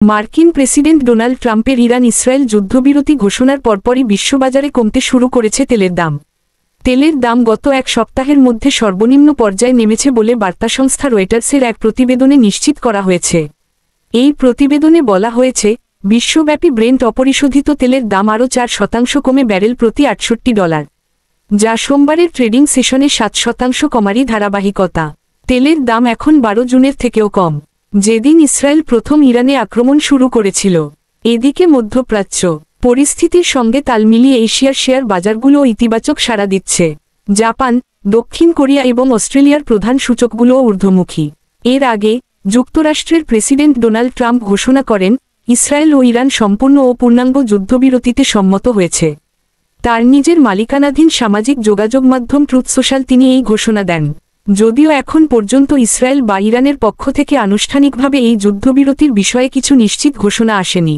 মার্কিন president Donald ট্রাম্পের Iran Israel যুদ্ধবিরতি ঘোষণার পরপরই বিশ্ববাজারে কমতে শুরু করেছে তেলের দাম। তেলের দাম গত এক সপ্তাহের মধ্যে সর্বনিম্ন পর্যায়ে নেমেছে বলে বার্তা সংস্থা রয়টার্সের এক প্রতিবেদনে নিশ্চিত করা হয়েছে। এই প্রতিবেদনে বলা হয়েছে, বিশ্বব্যাপী ব্রেন্ট অপরিশোধিত তেলের দাম আরও 4% কমে ব্যারেল প্রতি $68, যা সোমবারের ট্রেডিং সেশনে 7% কমারই ধারাবাহিকতা। তেলের দাম এখন 12 জুনের থেকেও কম, যেদিন ইসরায়েল প্রথম ইরানে আক্রমণ শুরু করেছিল। এদিকে মধ্যপ্রাচ্য পরিস্থিতির সঙ্গে তাল মিলিয়ে এশিয়ার শেয়ার বাজারগুলোও ইতিবাচক সাড়া দিচ্ছে। জাপান, দক্ষিণ কোরিয়া এবং অস্ট্রেলিয়ার প্রধান সূচকগুলোও ঊর্ধ্বমুখী। এর আগে যুক্তরাষ্ট্রের প্রেসিডেন্ট ডোনাল্ড ট্রাম্প ঘোষণা করেন, ইসরায়েল ও ইরান সম্পূর্ণ ও পূর্ণাঙ্গ যুদ্ধবিরতিতে সম্মত হয়েছে। তার নিজের মালিকানাধীন সামাজিক যোগাযোগ মাধ্যম ট্রুথ সোশ্যাল তিনি এই ঘোষণা দেন। যদিও এখন পর্যন্ত ইসরায়েল বা ইরানের পক্ষ থেকে আনুষ্ঠানিকভাবে এই যুদ্ধবিরতির বিষয়ে কিছু নিশ্চিত ঘোষণা আসেনি।